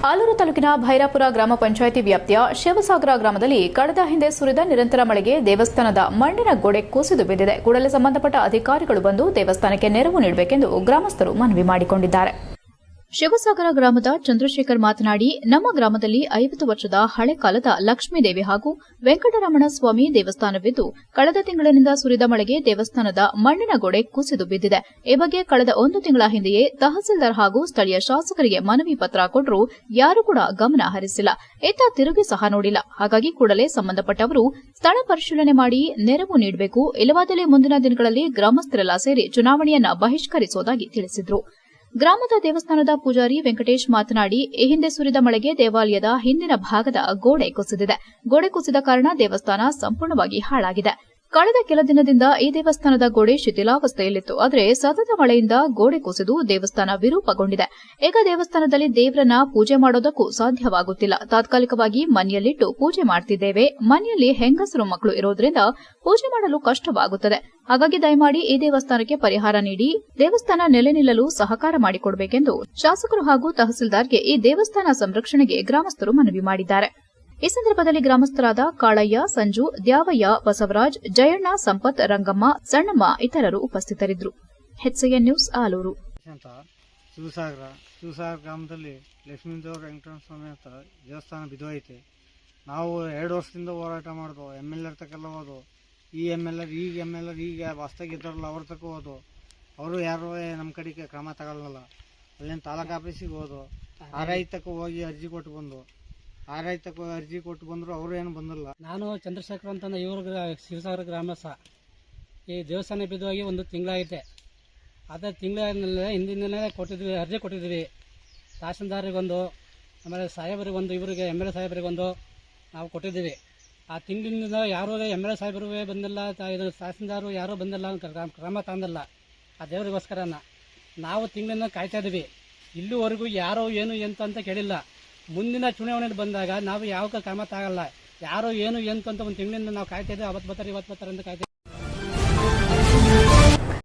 ಆಲೂರು ತಾಲೂಕಿನ ಭೈರಾಪುರ ಗ್ರಾಮ ಪಂಚಾಯಿತಿ ವ್ಯಾಪ್ತಿಯ ಶಿವಸಾಗರ ಗ್ರಾಮದಲ್ಲಿ ಕಳೆದ ಹಿಂದೆ ಸುರಿದ ನಿರಂತರ ಮಳೆಗೆ ದೇವಸ್ಥಾನದ ಮಣ್ಣಿನ ಗೋಡೆ ಕುಸಿದು ಬಿದ್ದಿದೆ. ಕೂಡಲೇ ಸಂಬಂಧಪಟ್ಟ ಅಧಿಕಾರಿಗಳು ಬಂದು ದೇವಸ್ಥಾನಕ್ಕೆ ನೆರವು ನೀಡಬೇಕೆಂದು ಗ್ರಾಮಸ್ಥರು ಮನವಿ ಮಾಡಿಕೊಂಡಿದ್ದಾರೆ. ಶಿವಸಾಗರ ಗ್ರಾಮದ ಚಂದ್ರಶೇಖರ್ ಮಾತನಾಡಿ, ನಮ್ಮ ಗ್ರಾಮದಲ್ಲಿ 50 ವರ್ಷದ ಹಳೆ ಕಾಲದ ಲಕ್ಷ್ಮೀದೇವಿ ಹಾಗೂ ವೆಂಕಟರಮಣ ಸ್ವಾಮಿ ದೇವಸ್ಥಾನವಿದ್ದು, ಕಳೆದ ತಿಂಗಳಿನಿಂದ ಸುರಿದ ಮಳೆಗೆ ದೇವಸ್ಥಾನದ ಮಣ್ಣಿನ ಗೋಡೆ ಕುಸಿದು ಬಿದ್ದಿದೆ. ಈ ಬಗ್ಗೆ ಕಳೆದ 1 ತಿಂಗಳ ಹಿಂದೆಯೇ ತಹಸೀಲ್ದಾರ್ ಹಾಗೂ ಸ್ಥಳೀಯ ಶಾಸಕರಿಗೆ ಮನವಿ ಪತ್ರ ಕೊಟ್ಟರೂ ಯಾರೂ ಕೂಡ ಗಮನ ಹರಿಸಿಲ್ಲ. ಇತ್ತ ತಿರುಗಿ ಸಹ ನೋಡಿಲ್ಲ. ಹಾಗಾಗಿ ಕೂಡಲೇ ಸಂಬಂಧಪಟ್ಟವರು ಸ್ಥಳ ಪರಿಶೀಲನೆ ಮಾಡಿ ನೆರವು ನೀಡಬೇಕು. ಇಲ್ಲವಾದಲ್ಲಿ ಮುಂದಿನ ದಿನಗಳಲ್ಲಿ ಗ್ರಾಮಸ್ಥರೆಲ್ಲ ಸೇರಿ ಚುನಾವಣೆಯನ್ನ ಬಹಿಷ್ಕರಿಸುವುದಾಗಿ ತಿಳಿಸಿದರು. ಗ್ರಾಮದ ದೇವಸ್ಥಾನದ ಪೂಜಾರಿ ವೆಂಕಟೇಶ್ ಮಾತನಾಡಿ, ಈ ಹಿಂದೆ ಸುರಿದ ಮಳೆಗೆ ದೇವಾಲಯದ ಹಿಂದಿನ ಭಾಗದ ಗೋಡೆ ಕುಸಿದಿದೆ. ಗೋಡೆ ಕುಸಿದ ಕಾರಣ ದೇವಸ್ಥಾನ ಸಂಪೂರ್ಣವಾಗಿ ಹಾಳಾಗಿದೆ. ಕಳೆದ ಕೆಲ ದಿನದಿಂದ ಈ ದೇವಸ್ಥಾನದ ಗೋಡೆ ಶಿಥಿಲಾವಸ್ಥೆಯಲ್ಲಿತ್ತು. ಆದರೆ ಸತತ ಮಳೆಯಿಂದ ಗೋಡೆ ಕುಸಿದು ದೇವಸ್ಥಾನ ವಿರೂಪಗೊಂಡಿದೆ. ಈಗ ದೇವಸ್ಥಾನದಲ್ಲಿ ದೇವರನ್ನ ಪೂಜೆ ಮಾಡೋದಕ್ಕೂ ಸಾಧ್ಯವಾಗುತ್ತಿಲ್ಲ. ತಾತ್ಕಾಲಿಕವಾಗಿ ಮನೆಯಲ್ಲಿಟ್ಟು ಪೂಜೆ ಮಾಡುತ್ತಿದ್ದೇವೆ. ಮನೆಯಲ್ಲಿ ಹೆಂಗಸರು ಮಕ್ಕಳು ಇರೋದ್ರಿಂದ ಪೂಜೆ ಮಾಡಲು ಕಷ್ಟವಾಗುತ್ತದೆ. ಹಾಗಾಗಿ ದಯಮಾಡಿ ಈ ದೇವಸ್ಥಾನಕ್ಕೆ ಪರಿಹಾರ ನೀಡಿ ದೇವಸ್ಥಾನ ನೆಲೆ ನಿಲ್ಲಲು ಸಹಕಾರ ಮಾಡಿಕೊಡಬೇಕೆಂದು ಶಾಸಕರು ಹಾಗೂ ತಹಸೀಲ್ದಾರ್ಗೆ ಈ ದೇವಸ್ಥಾನ ಸಂರಕ್ಷಣೆಗೆ ಗ್ರಾಮಸ್ಥರು ಮನವಿ ಮಾಡಿದ್ದಾರೆ. ಈ ಸಂದರ್ಭದಲ್ಲಿ ಗ್ರಾಮಸ್ಥರಾದ ಕಾಳಯ್ಯ, ಸಂಜು, ದ್ಯಾವಯ್ಯ, ಬಸವರಾಜ್, ಜಯಣ್ಣ, ಸಂಪತ್, ರಂಗಮ್ಮ, ಸಣ್ಣಮ್ಮ ಇತರರು ಉಪಸ್ಥಿತರಿದ್ದರು. HCN news Aluru. ಶಿವಸಾಗರ ಗ್ರಾಮದಲ್ಲಿ ಲಕ್ಷ್ಮೀದೇವರ ವೆಂಕಟರಮಣ ಸ್ವಾಮಿ ಅಂತ ದೇವಸ್ಥಾನ ಬಿದ್ದೋಯ್ತೆ. ನಾವು 2 ವರ್ಷದಿಂದ ಹೋರಾಟ ಮಾಡಿದ್ವು. MLA ತಕ್ಕೆಲ್ಲ ಹೋದು, ಈ MLA ಈಗ ಹೊಸ್ದಾಗಿ ಇದ್ದಾರಲ್ಲ ಅವ್ರ ತಕ್ಕ ಹೋದು. ಅವರು ಯಾರು ನಮ್ಮ ಕಡೆಗೆ ಕ್ರಮ ತಗೊಳ್ಳಲ್ಲ. ಅಲ್ಲೇನು ತಾಲೂಕು ಆಫೀಸಿಗೆ ಹೋದು, RI ತಕ್ಕ ಹೋಗಿ ಅರ್ಜಿ ಕೊಟ್ಟು ಬಂದು, RI ತಕ್ಕ ಅರ್ಜಿ ಕೊಟ್ಟು ಬಂದರು. ಅವರು ಏನು ಬಂದಿಲ್ಲ. ನಾನು ಚಂದ್ರಶೇಖರ್ ಅಂತ ಇವರು ಶಿವಸಾಗರ ಗ್ರಾಮಸ. ಈ ದೇವಸ್ಥಾನ ಬಿದ್ದೋಗಿ 1 ತಿಂಗಳಾಗಿದೆ. ಅದೇ ತಿಂಗಳಿನಲ್ಲೇ ಹಿಂದಿನಲ್ಲೇ ಕೊಟ್ಟಿದ್ವಿ, ಅರ್ಜಿ ಕೊಟ್ಟಿದ್ವಿ. ತಹಸೀಲ್ದಾರಿಗೊಂದು, ಆಮೇಲೆ ಸಾಹೇಬರಿಗೊಂದು, ಇವರಿಗೆ MLA ಸಾಹೇಬರಿಗೊಂದು ನಾವು ಕೊಟ್ಟಿದ್ದೀವಿ. ಆ ತಿಂಗಳಿಂದ ಯಾರೂ MLA ಸಾಹೇಬರು ಬಂದಿಲ್ಲ, ತಹಸೀಲ್ದಾರು ಯಾರೂ ಬಂದಿಲ್ಲ, ಕ್ರಮ ತಂದಿಲ್ಲ ಆ ದೇವರಿಗೋಸ್ಕರನ. ನಾವು ತಿಂಗಳಿಂದ ಕಾಯ್ತಾ ಇದ್ದೀವಿ. ಇಲ್ಲಿವರೆಗೂ ಯಾರೋ ಏನು ಅಂತ ಕೇಳಿಲ್ಲ. ಮುಂದಿನ ಚುನಾವಣೆಯಲ್ಲಿ ಬಂದಾಗ ನಾವು ಯಾವ ಕ್ರಮ ತಗೊಳ್ಳಲ್ಲ. ಯಾರೋ ಏನು ಅಂತ 1 ತಿಂಗಳಿಂದ ನಾವು ಕಾಯ್ತಾ ಇದ್ದೀವಿ. ಅವತ್ತು ಬರ್ತಾರೆ ಇವತ್ತು ಬರ್ತಾರೆ ಅಂತ ಕಾಯ್ತಾ